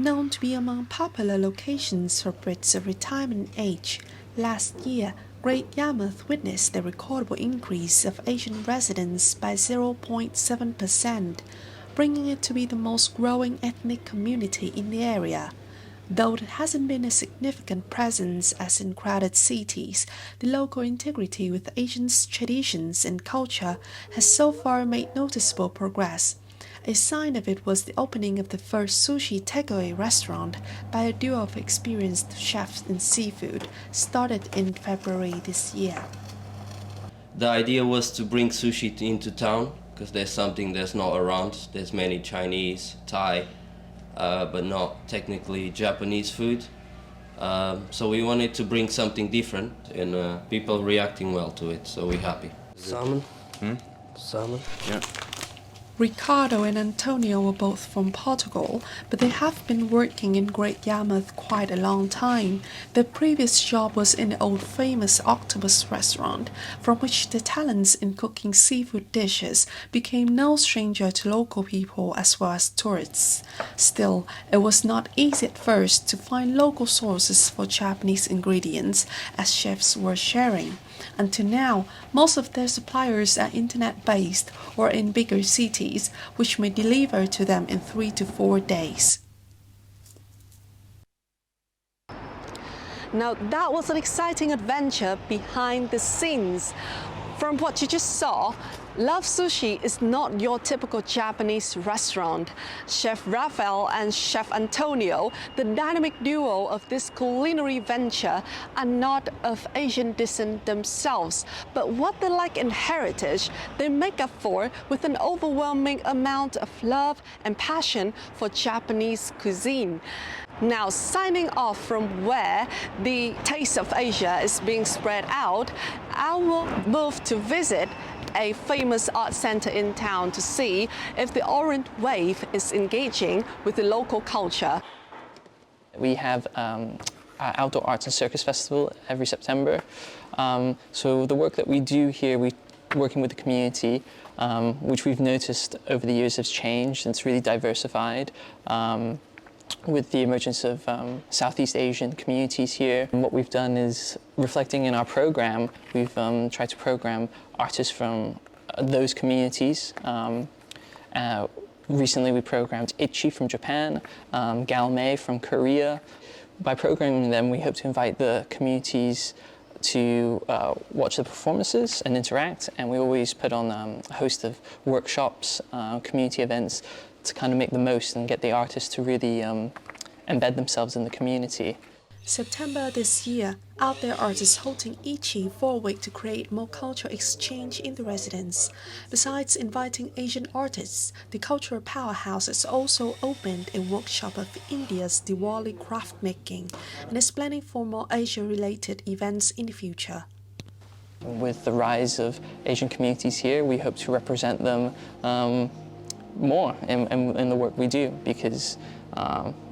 Known to be among popular locations for Brits of retirement age, last year, Great Yarmouth witnessed a recordable increase of Asian residents by 0.7%, bringing it to be the most growing ethnic community in the area. Though it hasn't been a significant presence as in crowded cities, the local integrity with Asians' traditions and culture has so far made noticeable progress. A sign of it was the opening of the first sushi takeaway restaurant by a duo of experienced chefs in seafood, started in February this year. The idea was to bring sushi into town because there's something that's not around. There's many Chinese, Thai, but not technically Japanese food. So we wanted to bring something different and people reacting well to it, so we're happy. Salmon? Salmon? Yeah. Ricardo and Antonio were both from Portugal, but they have been working in Great Yarmouth quite a long time. Their previous job was in the old famous Octopus restaurant, from which the talents in cooking seafood dishes became no stranger to local people as well as tourists. Still, it was not easy at first to find local sources for Japanese ingredients, as chefs were sharing. Until now, most of their suppliers are internet-based or in bigger cities, which may deliver to them in 3 to 4 days. Now that was an exciting adventure behind the scenes. From what you just saw, Love Sushi is not your typical Japanese restaurant. Chef Raphael and Chef Antonio, the dynamic duo of this culinary venture, are not of Asian descent themselves, but what they lack in heritage, they make up for with an overwhelming amount of love and passion for Japanese cuisine. Now, signing off from where the taste of Asia is being spread out, I will move to visit a famous art center in town to see if the Orient Wave is engaging with the local culture. We have our Outdoor Arts and Circus Festival every September. So the work that we do here, we're working with the community, which we've noticed over the years has changed and it's really diversified. With the emergence of Southeast Asian communities here. And what we've done is, reflecting in our program, we've tried to program artists from those communities. Recently we programmed Ichi from Japan, Galmay from Korea. By programming them, we hope to invite the communities to watch the performances and interact, and we always put on a host of workshops, community events, to kind of make the most and get the artists to really embed themselves in the community. September this year, Out There Artists hosting Ichi for a week to create more cultural exchange in the residence. Besides inviting Asian artists, the cultural powerhouse has also opened a workshop of India's Diwali craft making and is planning for more Asia-related events in the future. With the rise of Asian communities here, we hope to represent them more in the work we do, because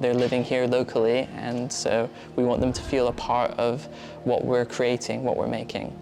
they're living here locally, and so we want them to feel a part of what we're creating, what we're making.